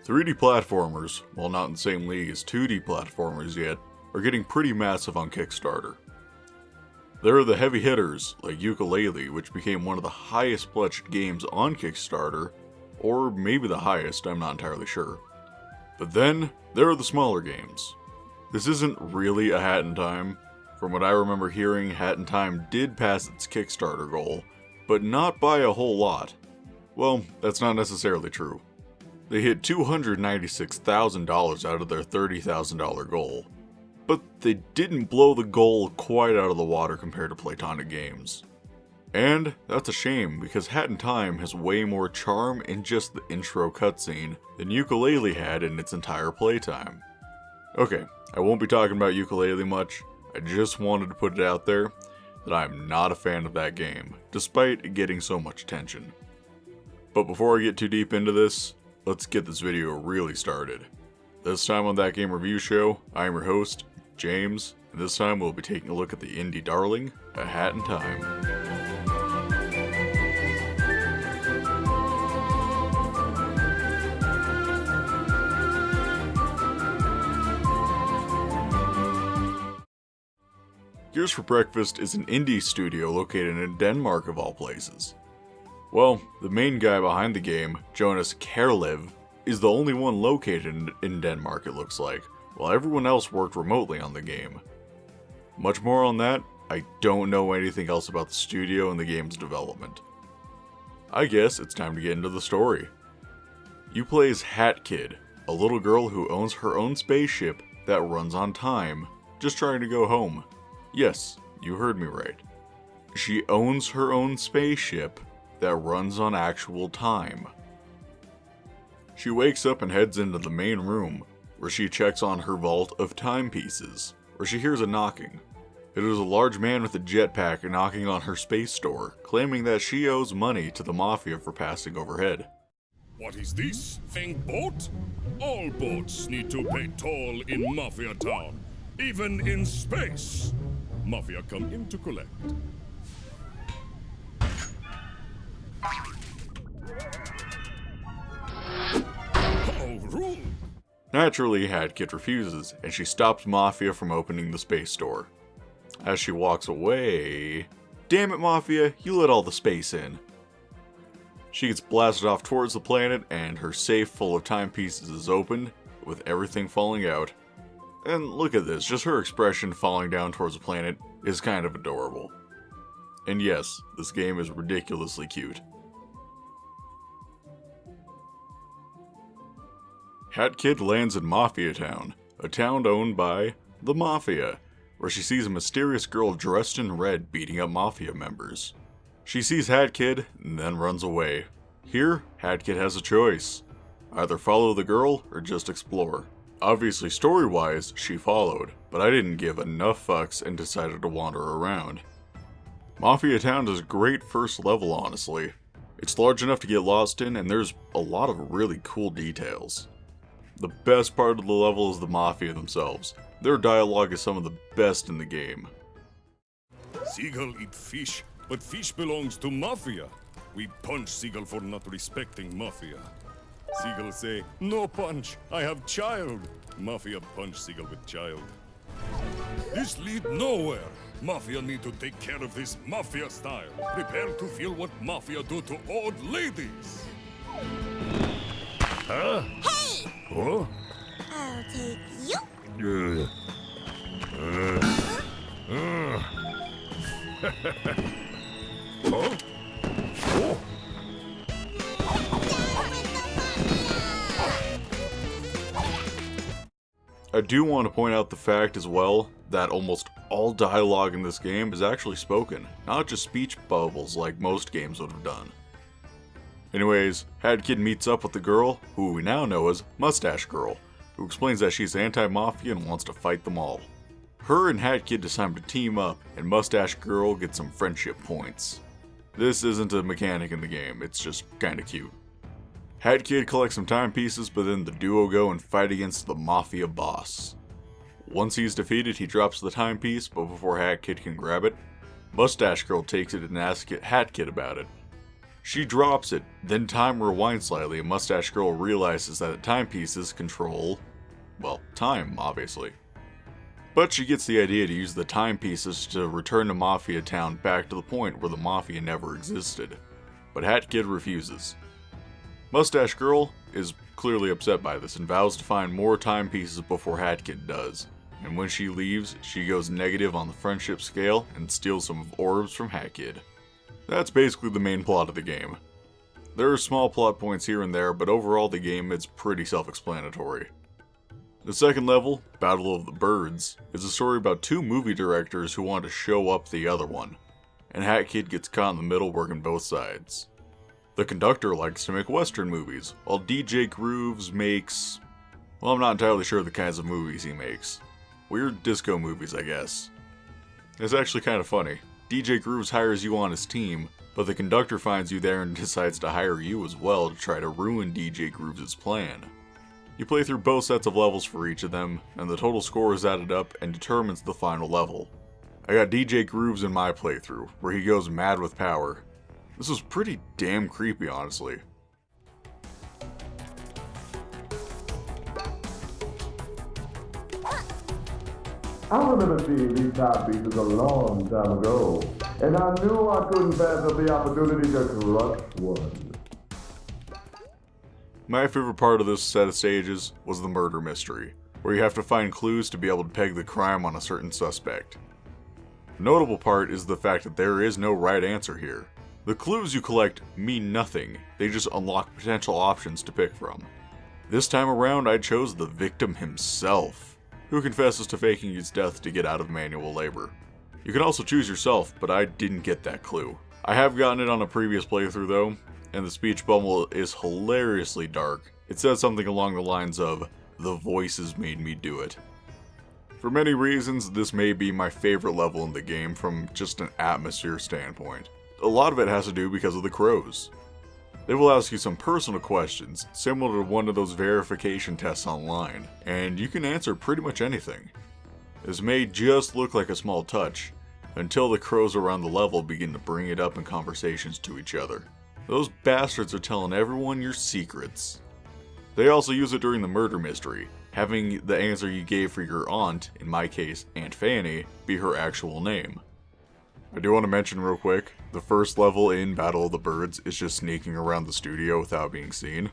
3D platformers, while not in the same league as 2D platformers yet, are getting pretty massive on Kickstarter. There are the heavy hitters, like Yooka-Laylee, which became one of the highest pledged games on Kickstarter, or maybe the highest, I'm not entirely sure. But then, there are the smaller games. This isn't really a Hat in Time. From what I remember hearing, Hat in Time did pass its Kickstarter goal, but not by a whole lot. Well, that's not necessarily true. They hit $296,000 out of their $30,000 goal. But they didn't blow the goal quite out of the water compared to Platonic Games. And that's a shame, because Hat in Time has way more charm in just the intro cutscene than Yooka-Laylee had in its entire playtime. Okay, I won't be talking about Yooka-Laylee much, I just wanted to put it out there that I am not a fan of that game, despite it getting so much attention. But before I get too deep into this, let's get this video really started. This time on That Game Review Show, I am your host, James, and this time we'll be taking a look at the indie darling, A Hat in Time. Gears for Breakfast is an indie studio located in Denmark of all places. Well, the main guy behind the game, Jonas Kærlev, is the only one located in Denmark it looks like, while everyone else worked remotely on the game. Much more on that, I don't know anything else about the studio and the game's development. I guess it's time to get into the story. You play as Hat Kid, a little girl who owns her own spaceship that runs on time, just trying to go home. Yes, you heard me right. She owns her own spaceship that runs on actual time. She wakes up and heads into the main room, where she checks on her vault of timepieces, where she hears a knocking. It is a large man with a jetpack knocking on her space store, claiming that she owes money to the Mafia for passing overhead. What is this? Thing boat? All boats need to pay toll in Mafia Town, even in space. Mafia come in to collect. Oh, rude! Naturally, Hat Kid refuses, and she stops Mafia from opening the space store. As she walks away... Damn it, Mafia, you let all the space in. She gets blasted off towards the planet, and her safe full of timepieces is opened, with everything falling out. And look at this, just her expression falling down towards the planet is kind of adorable. And yes, this game is ridiculously cute. Hat Kid lands in Mafia Town, a town owned by the Mafia, where she sees a mysterious girl dressed in red beating up Mafia members. She sees Hat Kid and then runs away. Here, Hat Kid has a choice. Either follow the girl or just explore. Obviously, story-wise, she followed, but I didn't give enough fucks and decided to wander around. Mafia Town is a great first level, honestly. It's large enough to get lost in, and there's a lot of really cool details. The best part of the level is the Mafia themselves. Their dialogue is some of the best in the game. Seagull eat fish, but fish belongs to Mafia. We punch Seagull for not respecting Mafia. Seagull say, no punch, I have child. Mafia punch Seagull with child. This lead nowhere. Mafia need to take care of this Mafia style. Prepare to feel what Mafia do to old ladies. Huh? Hey! Huh? I'll take you. Huh? Oh. I do want to point out the fact as well that almost all dialogue in this game is actually spoken, not just speech bubbles like most games would have done. Anyways, Hat Kid meets up with the girl, who we now know as Mustache Girl, who explains that she's anti-Mafia and wants to fight them all. Her and Hat Kid decide to team up, and Mustache Girl gets some friendship points. This isn't a mechanic in the game, it's just kinda cute. Hat Kid collects some timepieces, but then the duo go and fight against the Mafia boss. Once he's defeated, he drops the timepiece, but before Hat Kid can grab it, Mustache Girl takes it and asks Hat Kid about it. She drops it, then time rewinds slightly and Mustache Girl realizes that the timepieces control, well, time, obviously. But she gets the idea to use the timepieces to return to Mafia Town back to the point where the Mafia never existed. But Hat Kid refuses. Mustache Girl is clearly upset by this and vows to find more timepieces before Hat Kid does. And when she leaves, she goes negative on the friendship scale and steals some orbs from Hat Kid. That's basically the main plot of the game. There are small plot points here and there, but overall the game is pretty self-explanatory. The second level, Battle of the Birds, is a story about two movie directors who want to show up the other one, and Hat Kid gets caught in the middle working both sides. The conductor likes to make Western movies, while DJ Grooves makes... well, I'm not entirely sure the kinds of movies he makes. Weird disco movies, I guess. It's actually kind of funny. DJ Grooves hires you on his team, but the conductor finds you there and decides to hire you as well to try to ruin DJ Grooves' plan. You play through both sets of levels for each of them, and the total score is added up and determines the final level. I got DJ Grooves in my playthrough, where he goes mad with power. This was pretty damn creepy, honestly. I remember seeing these timepieces a long time ago, and I knew I couldn't pass up the opportunity to crush one. My favorite part of this set of stages was the murder mystery, where you have to find clues to be able to peg the crime on a certain suspect. The notable part is the fact that there is no right answer here. The clues you collect mean nothing, they just unlock potential options to pick from. This time around I chose the victim himself, who confesses to faking his death to get out of manual labor. You can also choose yourself, but I didn't get that clue. I have gotten it on a previous playthrough though, and the speech bubble is hilariously dark. It says something along the lines of, "The voices made me do it." For many reasons, this may be my favorite level in the game from just an atmosphere standpoint. A lot of it has to do because of the crows. They will ask you some personal questions, similar to one of those verification tests online, and you can answer pretty much anything. This may just look like a small touch, until the crows around the level begin to bring it up in conversations to each other. Those bastards are telling everyone your secrets. They also use it during the murder mystery, having the answer you gave for your aunt, in my case Aunt Fanny, be her actual name. I do want to mention real quick, the first level in Battle of the Birds is just sneaking around the studio without being seen.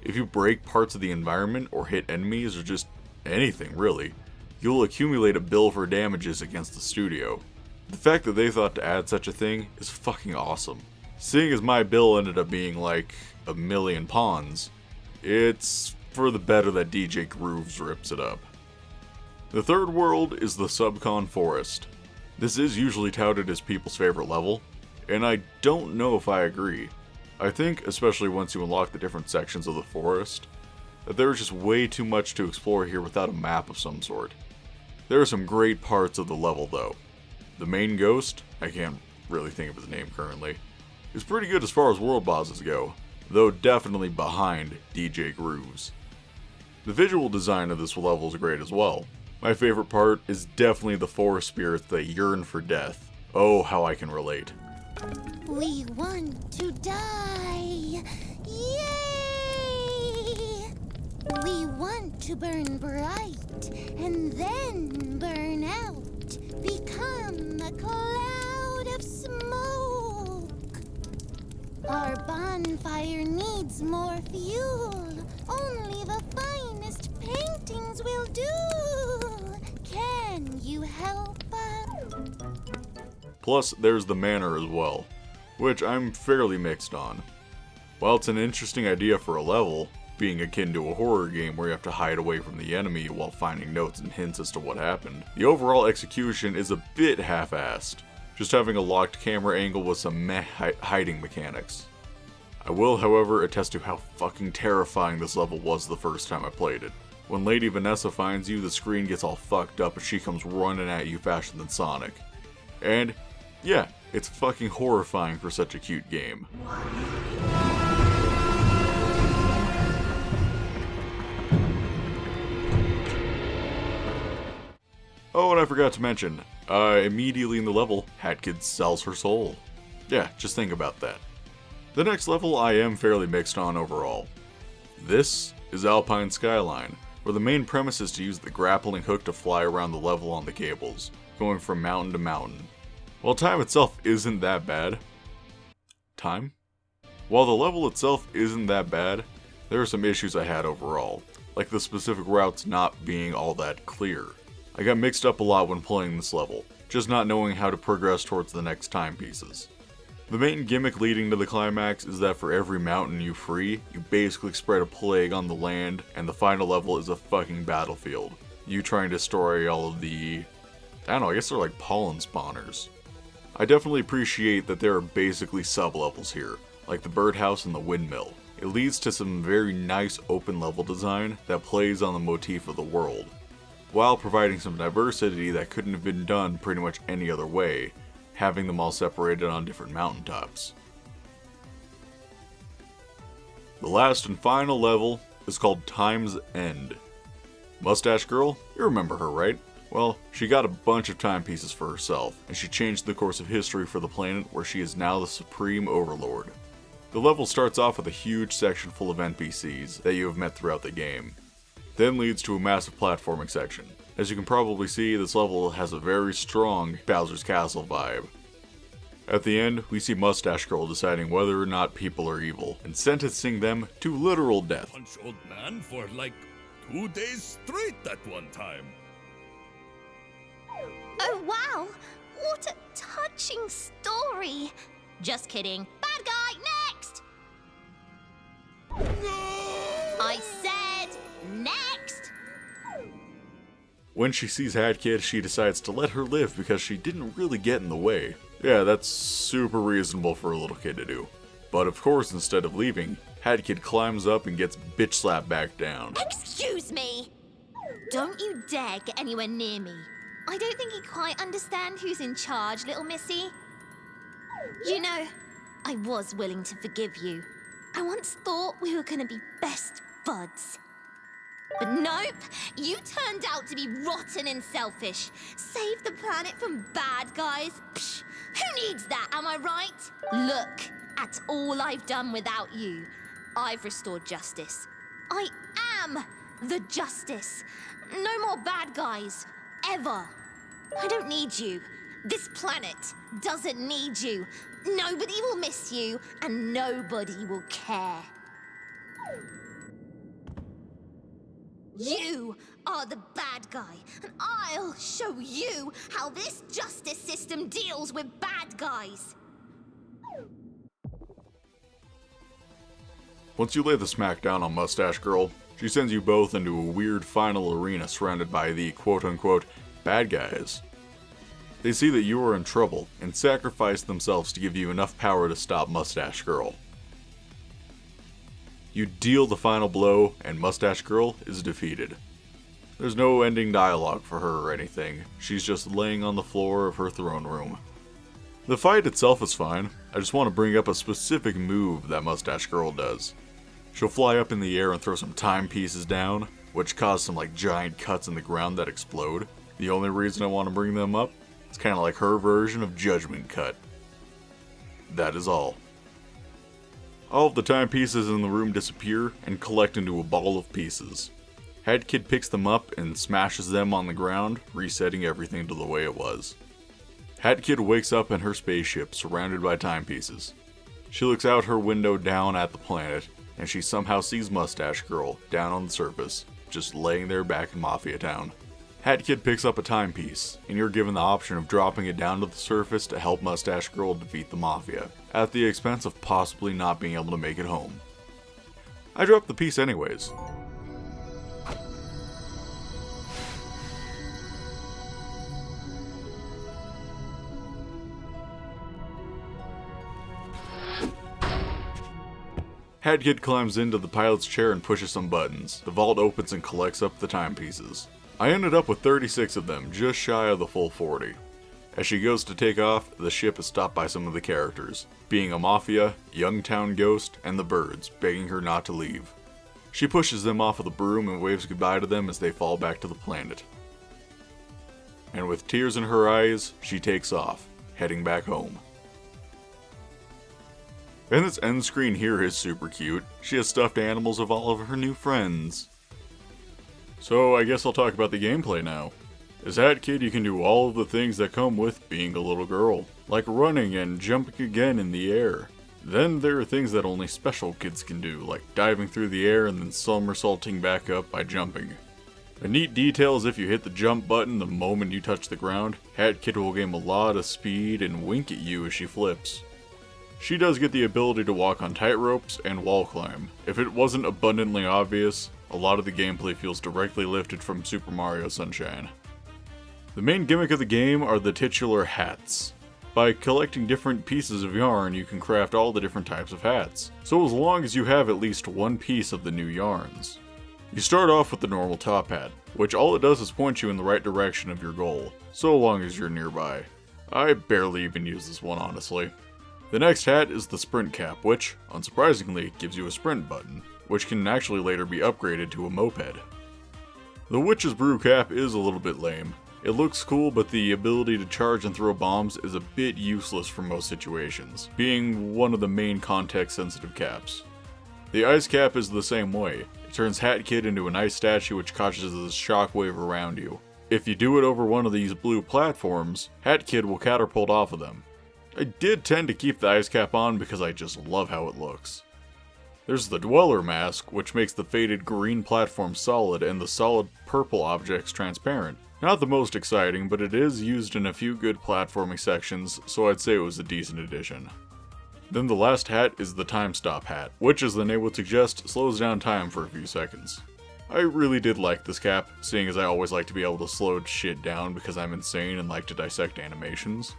If you break parts of the environment or hit enemies or just anything really, you'll accumulate a bill for damages against the studio. The fact that they thought to add such a thing is fucking awesome. Seeing as my bill ended up being like 1,000,000 pawns, it's for the better that DJ Grooves rips it up. The third world is the Subcon Forest. This is usually touted as people's favorite level, and I don't know if I agree. I think, especially once you unlock the different sections of the forest, that there is just way too much to explore here without a map of some sort. There are some great parts of the level though. The main ghost, I can't really think of his name currently, is pretty good as far as world bosses go, though definitely behind DJ Grooves. The visual design of this level is great as well. My favorite part is definitely the forest spirits that yearn for death. Oh, how I can relate. We want to die. Yay! We want to burn bright and then burn out. Become a cloud of smoke. Our bonfire needs more fuel. Only the finest paintings will do. Can you help us? Plus, there's the manor as well, which I'm fairly mixed on. While it's an interesting idea for a level, being akin to a horror game where you have to hide away from the enemy while finding notes and hints as to what happened, the overall execution is a bit half-assed, just having a locked camera angle with some meh hiding mechanics. I will, however, attest to how fucking terrifying this level was the first time I played it. When Lady Vanessa finds you, the screen gets all fucked up and she comes running at you faster than Sonic. And, yeah, it's fucking horrifying for such a cute game. Oh, and I forgot to mention, immediately in the level, Hat Kid sells her soul. Yeah, just think about that. The next level I am fairly mixed on overall. This is Alpine Skyline, where the main premise is to use the grappling hook to fly around the level on the cables, going from mountain to mountain. While time itself isn't that bad, While the level itself isn't that bad, there are some issues I had overall, like the specific routes not being all that clear. I got mixed up a lot when playing this level, just not knowing how to progress towards the next timepieces. The main gimmick leading to the climax is that for every mountain you free, you basically spread a plague on the land, and the final level is a fucking battlefield. You trying to destroy all of the... I don't know, I guess they're like pollen spawners. I definitely appreciate that there are basically sub-levels here, like the birdhouse and the windmill. It leads to some very nice open level design that plays on the motif of the world, while providing some diversity that couldn't have been done pretty much any other way, having them all separated on different mountaintops. The last and final level is called Time's End. Mustache Girl, you remember her, right? Well, she got a bunch of timepieces for herself, and she changed the course of history for the planet where she is now the Supreme Overlord. The level starts off with a huge section full of NPCs that you have met throughout the game, then leads to a massive platforming section. As you can probably see, this level has a very strong Bowser's Castle vibe. At the end, we see Mustache Girl deciding whether or not people are evil, and sentencing them to literal death. Punch old man for like 2 days straight that one time. Oh, wow! What a touching story! Just kidding. Bad guy, next! I said next! When she sees Hat Kid, she decides to let her live because she didn't really get in the way. Yeah, that's super reasonable for a little kid to do. But of course, instead of leaving, Hat Kid climbs up and gets bitch slapped back down. Excuse me! Don't you dare get anywhere near me. I don't think you quite understand who's in charge, little missy. You know, I was willing to forgive you. I once thought we were gonna be best buds. But nope, you turned out to be rotten and selfish. Save the planet from bad guys. Psh, who needs that, am I right? Look at all I've done without you. I've restored justice. I am the justice. No more bad guys. Ever. I don't need you. This planet doesn't need you. Nobody will miss you, and nobody will care. You are the bad guy, and I'll show you how this justice system deals with bad guys. Once you lay the smackdown on Mustache Girl, she sends you both into a weird final arena surrounded by the quote-unquote bad guys. They see that you are in trouble and sacrifice themselves to give you enough power to stop Mustache Girl. You deal the final blow and Mustache Girl is defeated. There's no ending dialogue for her or anything, she's just laying on the floor of her throne room. The fight itself is fine, I just want to bring up a specific move that Mustache Girl does. She'll fly up in the air and throw some timepieces down, which cause some like giant cuts in the ground that explode. The only reason I want to bring them up, it's kind of like her version of Judgment Cut. That is all. All of the timepieces in the room disappear and collect into a ball of pieces. Hat Kid picks them up and smashes them on the ground, resetting everything to the way it was. Hat Kid wakes up in her spaceship surrounded by timepieces. She looks out her window down at the planet, and she somehow sees Mustache Girl down on the surface, just laying there back in Mafia Town. Hat Kid picks up a timepiece, and you're given the option of dropping it down to the surface to help Mustache Girl defeat the Mafia, at the expense of possibly not being able to make it home. I dropped the piece anyways. Hat Kid climbs into the pilot's chair and pushes some buttons. The vault opens and collects up the timepieces. I ended up with 36 of them, just shy of the full 40. As she goes to take off, the ship is stopped by some of the characters, being a Mafia, Youngtown Ghost, and the birds, begging her not to leave. She pushes them off of the broom and waves goodbye to them as they fall back to the planet. And with tears in her eyes, she takes off, heading back home. And this end screen here is super cute. She has stuffed animals of all of her new friends. So I guess I'll talk about the gameplay now. As Hat Kid, you can do all of the things that come with being a little girl, like running and jumping again in the air. Then there are things that only special kids can do, like diving through the air and then somersaulting back up by jumping. A neat detail is if you hit the jump button the moment you touch the ground, Hat Kid will gain a lot of speed and wink at you as she flips. She does get the ability to walk on tight ropes and wall climb. If it wasn't abundantly obvious, a lot of the gameplay feels directly lifted from Super Mario Sunshine. The main gimmick of the game are the titular hats. By collecting different pieces of yarn, you can craft all the different types of hats, so as long as you have at least one piece of the new yarns. You start off with the normal top hat, which all it does is point you in the right direction of your goal, so long as you're nearby. I barely even use this one, honestly. The next hat is the sprint cap, which, unsurprisingly, gives you a sprint button, which can actually later be upgraded to a moped. The Witch's Brew cap is a little bit lame. It looks cool, but the ability to charge and throw bombs is a bit useless for most situations, being one of the main context-sensitive caps. The ice cap is the same way. It turns Hat Kid into an ice statue which causes a shockwave around you. If you do it over one of these blue platforms, Hat Kid will catapult off of them. I did tend to keep the ice cap on because I just love how it looks. There's the Dweller mask, which makes the faded green platform solid and the solid purple objects transparent. Not the most exciting, but it is used in a few good platforming sections, so I'd say it was a decent addition. Then the last hat is the Time Stop hat, which, as the name would suggest, slows down time for a few seconds. I really did like this cap, seeing as I always like to be able to slow shit down because I'm insane and like to dissect animations.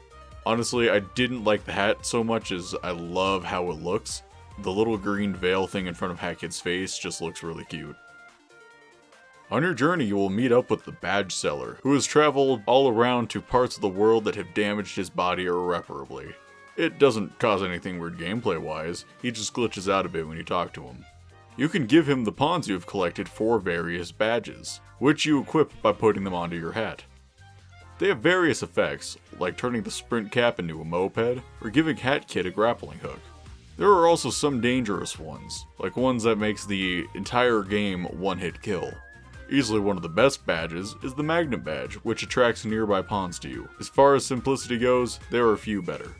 Honestly, I didn't like the hat so much as I love how it looks. The little green veil thing in front of Hat Kid's face just looks really cute. On your journey, you will meet up with the Badge Seller, who has traveled all around to parts of the world that have damaged his body irreparably. It doesn't cause anything weird gameplay-wise, he just glitches out a bit when you talk to him. You can give him the pawns you have collected for various badges, which you equip by putting them onto your hat. They have various effects, like turning the sprint cap into a moped, or giving Hat Kid a grappling hook. There are also some dangerous ones, like ones that makes the entire game one-hit kill. Easily one of the best badges is the Magnet Badge, which attracts nearby pawns to you. As far as simplicity goes, there are a few better.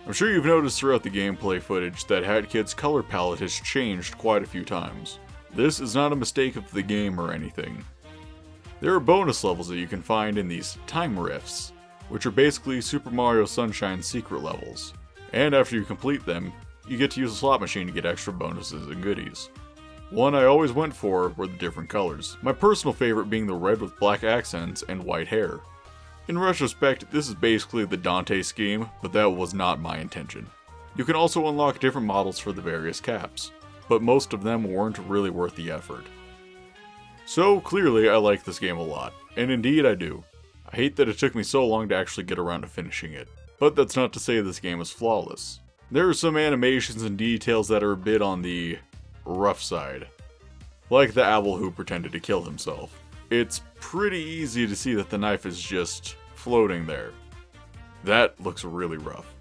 I'm sure you've noticed throughout the gameplay footage that Hat Kid's color palette has changed quite a few times. This is not a mistake of the game or anything. There are bonus levels that you can find in these Time Rifts, which are basically Super Mario Sunshine secret levels. And after you complete them, you get to use a slot machine to get extra bonuses and goodies. One I always went for were the different colors, my personal favorite being the red with black accents and white hair. In retrospect, this is basically the Dante scheme, but that was not my intention. You can also unlock different models for the various caps, but most of them weren't really worth the effort. So clearly I like this game a lot, and indeed I do. I hate that it took me so long to actually get around to finishing it, but that's not to say this game is flawless. There are some animations and details that are a bit on the rough side, like the owl who pretended to kill himself. It's pretty easy to see that the knife is just floating there. That looks really rough.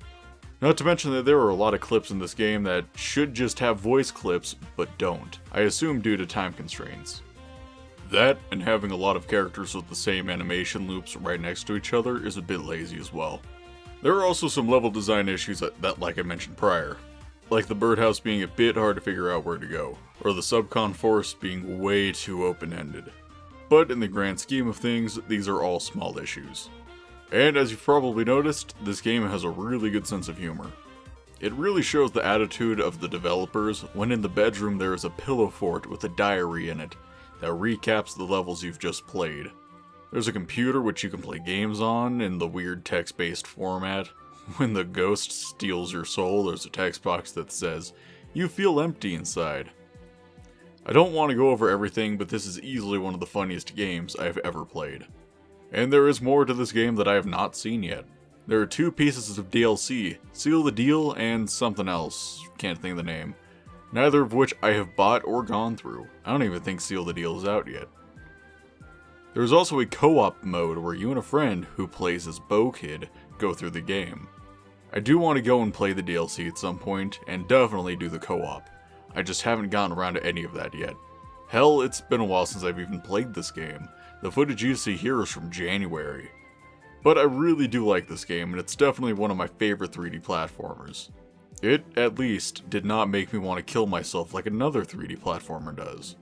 Not to mention that there are a lot of clips in this game that should just have voice clips, but don't. I assume due to time constraints. That, and having a lot of characters with the same animation loops right next to each other is a bit lazy as well. There are also some level design issues that like I mentioned prior. Like the birdhouse being a bit hard to figure out where to go, or the subcon forest being way too open-ended. But in the grand scheme of things, these are all small issues. And as you've probably noticed, this game has a really good sense of humor. It really shows the attitude of the developers when in the bedroom there is a pillow fort with a diary in it that recaps the levels you've just played. There's a computer which you can play games on in the weird text-based format. When the ghost steals your soul, there's a text box that says, "You feel empty inside." I don't want to go over everything, but this is easily one of the funniest games I've ever played. And there is more to this game that I have not seen yet. There are 2 pieces of DLC, Seal the Deal and something else, can't think of the name. Neither of which I have bought or gone through. I don't even think Seal the Deal is out yet. There's also a co-op mode where you and a friend who plays as Bo Kid go through the game. I do want to go and play the DLC at some point, and definitely do the co-op. I just haven't gotten around to any of that yet. Hell, it's been a while since I've even played this game. The footage you see here is from January. But I really do like this game, and it's definitely one of my favorite 3D platformers. It, at least, did not make me want to kill myself like another 3D platformer does.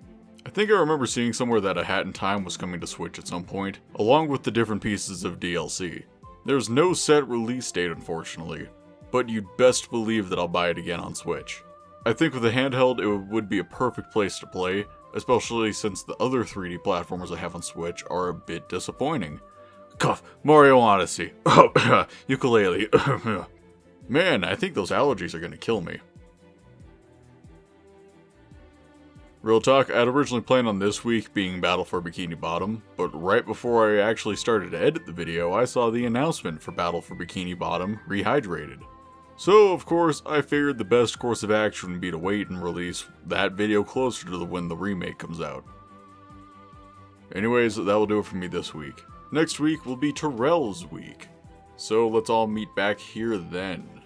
I think I remember seeing somewhere that A Hat in Time was coming to Switch at some point, along with the different pieces of DLC. There's no set release date, unfortunately, but you'd best believe that I'll buy it again on Switch. I think with a handheld, it would be a perfect place to play, especially since the other 3D platformers I have on Switch are a bit disappointing. Cough, Mario Odyssey, ukulele. Man, I think those allergies are gonna kill me. Real talk, I'd originally planned on this week being Battle for Bikini Bottom, but right before I actually started to edit the video, I saw the announcement for Battle for Bikini Bottom Rehydrated. So, of course, I figured the best course of action would be to wait and release that video closer to when the remake comes out. Anyways, that will do it for me this week. Next week will be Terrell's week, so let's all meet back here then.